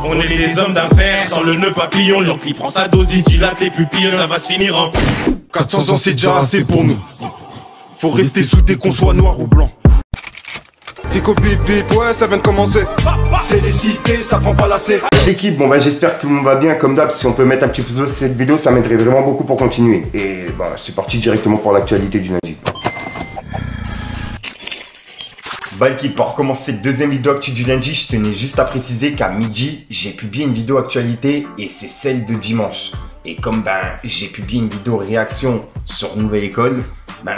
On est des hommes d'affaires, sans le nœud papillon. L'oncle prend sa dose, il dilate les pupilles, ça va se finir en 400 ans c'est déjà assez pour nous. Faut rester soudés qu'on soit noir ou blanc. Fico bip bip, ouais ça vient de commencer. C'est les cités, ça prend pas la serre. L'équipe, bon bah j'espère que tout le monde va bien. Comme d'hab, si on peut mettre un petit pouce bleu sur cette vidéo, ça m'aiderait vraiment beaucoup pour continuer. Et bah c'est parti directement pour l'actualité du lundi. Bah l'équipe, pour recommencer cette deuxième vidéo actu du lundi, je tenais juste à préciser qu'à midi, j'ai publié une vidéo actualité et c'est celle de dimanche. Et comme j'ai publié une vidéo réaction sur Nouvelle École,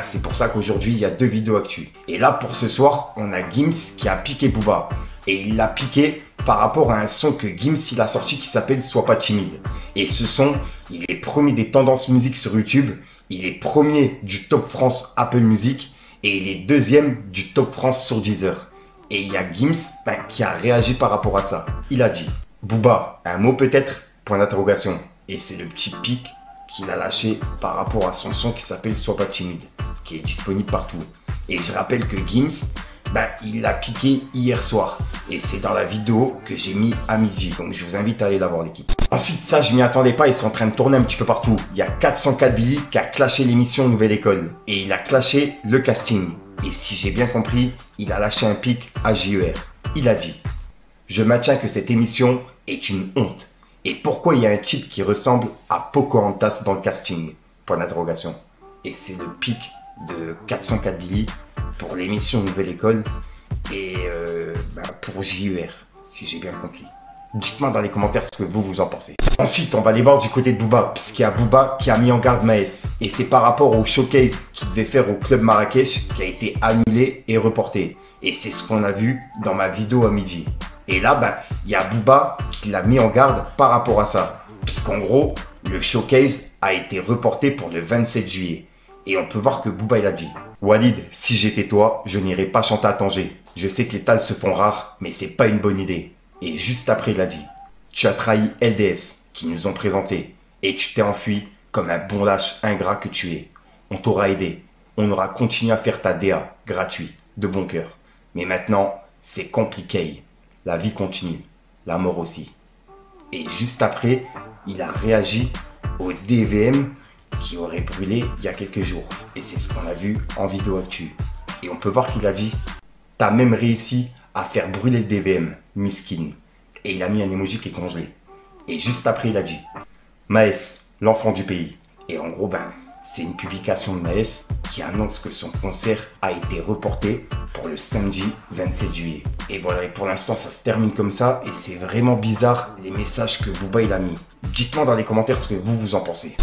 c'est pour ça qu'aujourd'hui il y a deux vidéos actu. Et là pour ce soir, on a Gims qui a piqué Booba. Et il l'a piqué par rapport à un son que Gims il a sorti qui s'appelle Sois pas timide. Et ce son, il est premier des tendances musique sur YouTube, il est premier du Top France Apple Music et il est deuxième du Top France sur Deezer. Et il y a Gims qui a réagi par rapport à ça. Il a dit « Booba, un mot peut-être ? » Point d'interrogation. Et c'est le petit pic qu'il a lâché par rapport à son son qui s'appelle Sois pas timide, qui est disponible partout. Et je rappelle que Gims, il l'a piqué hier soir. Et c'est dans la vidéo que j'ai mis à midi. Donc je vous invite à aller la voir l'équipe. Ensuite ça, je m'y attendais pas, ils sont en train de tourner un petit peu partout. Il y a 404 Billy qui a clashé l'émission Nouvelle École. Et il a clashé le casting. Et si j'ai bien compris, il a lâché un pic à JER. Il a dit « Je maintiens que cette émission est une honte. Et pourquoi il y a un type qui ressemble à Pocahontas dans le casting ?» Point d'interrogation. Et c'est le pic de 404 Billy pour l'émission Nouvelle École et pour JER, si j'ai bien compris. Dites-moi dans les commentaires ce que vous en pensez. Ensuite, on va aller voir du côté de Booba, puisqu'il y a Booba qui a mis en garde Maes. Et c'est par rapport au showcase qu'il devait faire au club Marrakech qui a été annulé et reporté. Et c'est ce qu'on a vu dans ma vidéo à midi. Et là, il y a Booba qui l'a mis en garde par rapport à ça. Puisqu'en gros, le showcase a été reporté pour le 27 juillet. Et on peut voir que Booba il a dit « Walid, si j'étais toi, je n'irais pas chanter à Tanger. Je sais que les tals se font rares, mais c'est pas une bonne idée. » Et juste après il a dit « Tu as trahi LDS, qui nous ont présenté, et tu t'es enfui comme un bon lâche ingrat que tu es. On t'aura aidé. On aura continué à faire ta DA, gratuit, de bon cœur. Mais maintenant, c'est compliqué. La vie continue, la mort aussi. » Et juste après, il a réagi au DVM qui aurait brûlé il y a quelques jours. Et c'est ce qu'on a vu en vidéo actu. Et on peut voir qu'il a dit « T'as même réussi à faire brûler le DVM, miskin. » Et il a mis un emoji qui est congelé. Et juste après, il a dit « Maes, l'enfant du pays. » Et en gros, c'est une publication de Maes qui annonce que son concert a été reporté pour le samedi 27 juillet. Et voilà, et pour l'instant, ça se termine comme ça. Et c'est vraiment bizarre les messages que Booba il a mis. Dites-moi dans les commentaires ce que vous en pensez.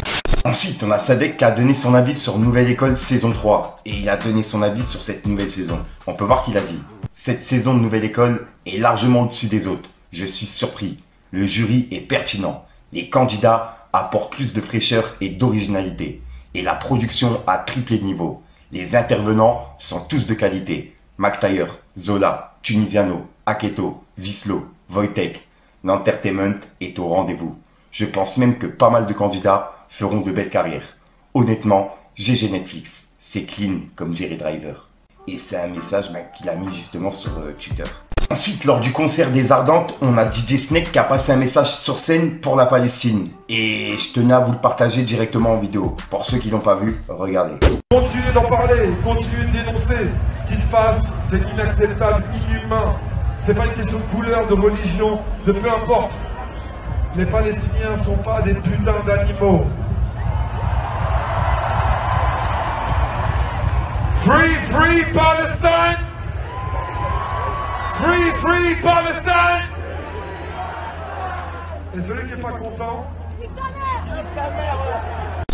Ensuite, on a Sadek qui a donné son avis sur Nouvelle École saison 3. Et il a donné son avis sur cette nouvelle saison. On peut voir qu'il a dit « Cette saison de Nouvelle École est largement au-dessus des autres. Je suis surpris. Le jury est pertinent. Les candidats apportent plus de fraîcheur et d'originalité. Et la production a triplé de niveau. Les intervenants sont tous de qualité. McTayer, Zola, Tunisiano, Aketo, Vislo, Wojtek. L'entertainment est au rendez-vous. Je pense même que pas mal de candidats feront de belles carrières. Honnêtement, GG Netflix, c'est clean comme Jerry Driver. » Et c'est un message qu'il a mis justement sur Twitter. Ensuite, lors du concert des Ardentes, on a DJ Snake qui a passé un message sur scène pour la Palestine. Et je tenais à vous le partager directement en vidéo. Pour ceux qui l'ont pas vu, regardez. Continuez d'en parler, continuez de dénoncer. Ce qui se passe, c'est inacceptable, inhumain. C'est pas une question de couleur, de religion, de peu importe. Les Palestiniens sont pas des putains d'animaux. Free, free Palestine! Free, free Palestine! Et celui qui n'est pas content...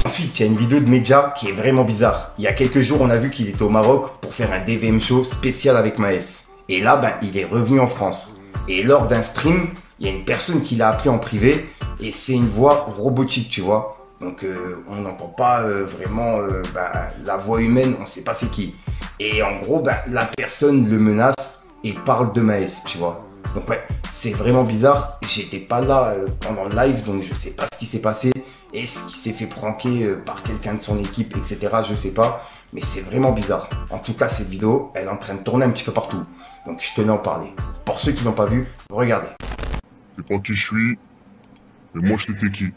Ensuite, il y a une vidéo de Medja qui est vraiment bizarre. Il y a quelques jours, on a vu qu'il était au Maroc pour faire un DVM show spécial avec Maes. Et là, il est revenu en France. Et lors d'un stream, il y a une personne qui l'a appelé en privé et c'est une voix robotique, tu vois. Donc, on n'entend pas vraiment la voix humaine, on ne sait pas c'est qui. Et en gros, la personne le menace et parle de Maes, tu vois. Donc ouais, c'est vraiment bizarre. J'étais pas là pendant le live, donc je sais pas ce qui s'est passé. Est-ce qu'il s'est fait pranker par quelqu'un de son équipe, etc. Je sais pas. Mais c'est vraiment bizarre. En tout cas, cette vidéo, elle est en train de tourner un petit peu partout. Donc je tenais à en parler. Pour ceux qui l'ont pas vu, regardez. sais pas qui je suis, mais moi je t'étais qui.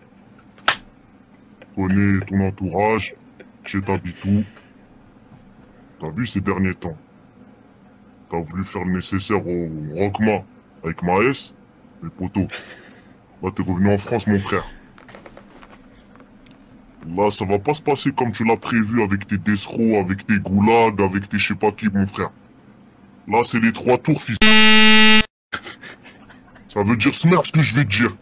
Connais ton entourage, chez t'habites où. T'as vu ces derniers temps. T'as voulu faire le nécessaire au Rockma avec Maes, mais poteau. Là t'es revenu en France mon frère. Là ça va pas se passer comme tu l'as prévu avec tes descros, avec tes goulags, avec tes je sais pas qui mon frère. Là c'est les 3 tours fils. Ça veut dire smer ce que je vais te dire.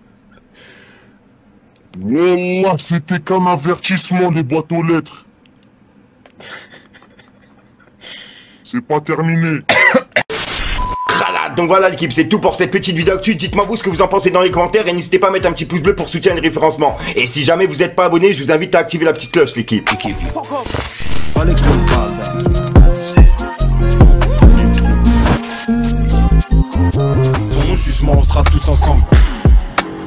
Wallah, c'était qu'un avertissement les boîtes aux lettres. C'est pas terminé. Donc voilà l'équipe, c'est tout pour cette petite vidéo actu. Dites-moi vous ce que vous en pensez dans les commentaires et n'hésitez pas à mettre un petit pouce bleu pour soutenir le référencement. Et si jamais vous n'êtes pas abonné, je vous invite à activer la petite cloche l'équipe. Ton jugement, on sera tous ensemble.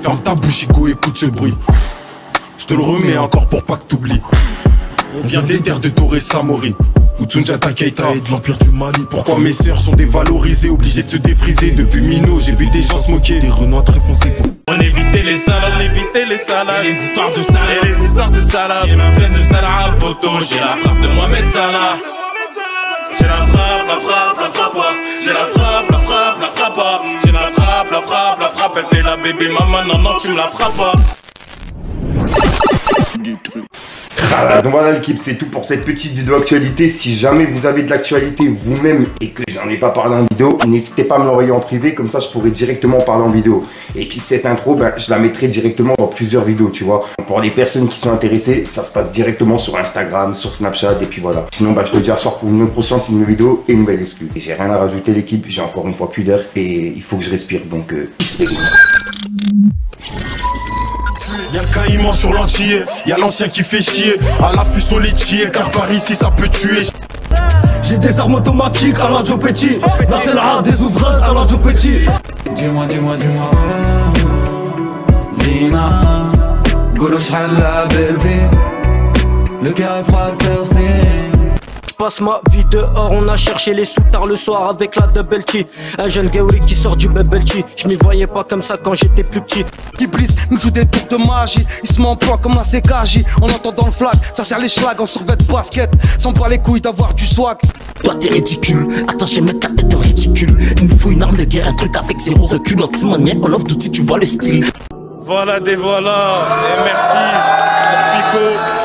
Ferme ta bouche, Ico, écoute ce bruit. Je te le remets encore pour pas que t'oublies. On vient des terres de Torre Samori, ou Tsunjata Keita et de l'Empire du Mali. Pourquoi mes sœurs sont dévalorisées, obligées de se défriser? Depuis Mino, j'ai vu des gens se moquer, des renois très foncés. On évitait les salades, et les histoires de salades, et les histoires de salades. Et ma pleine de salades, poto, j'ai la frappe de Mohamed Salah. J'ai la frappe, la frappe, la frappe, j'ai la frappe, la frappe, la frappe, j'ai la frappe, la frappe, la frappe, elle fait la bébé maman, non, non, tu me la frappes pas. Donc voilà l'équipe, c'est tout pour cette petite vidéo actualité. Si jamais vous avez de l'actualité vous-même et que j'en ai pas parlé en vidéo, n'hésitez pas à me l'envoyer en privé, comme ça je pourrai directement en parler en vidéo. Et puis cette intro, je la mettrai directement dans plusieurs vidéos, tu vois. Pour les personnes qui sont intéressées, ça se passe directement sur Instagram, sur Snapchat, et puis voilà. Sinon je te dis à soir pour une autre prochaine vidéo et une nouvelle exclue. Et j'ai rien à rajouter l'équipe, j'ai encore une fois plus d'heures et il faut que je respire, donc Y'a le caïman sur l'antillais, y'a l'ancien qui fait chier. À l'affût sur les tiers, car par ici ça peut tuer. J'ai des armes automatiques à la Joe Petit. Là c'est la des ouvrages à la Joe Petit. Dis-moi, dis-moi, dis-moi Zina Golo sh'hal la belle vie Le cœur est froid c'est Passe ma vie dehors, on a cherché les sous tard le soir avec la double T. Un jeune Gauri qui sort du bubble tea. Je m'y voyais pas comme ça quand j'étais plus petit. Iblis nous joue des tours de magie. Il se m'emploie comme la CKJ. On entend dans le flag, ça sert les schlags en survêt de basket. Sans pas les couilles d'avoir du swag. Toi t'es ridicule, attaché mettre la tête en ridicule. Il nous faut une arme de guerre, un truc avec zéro recul. Anti-maniaque, Call of Duty, tu vois le style. Voilà des voilà, et merci, Pico.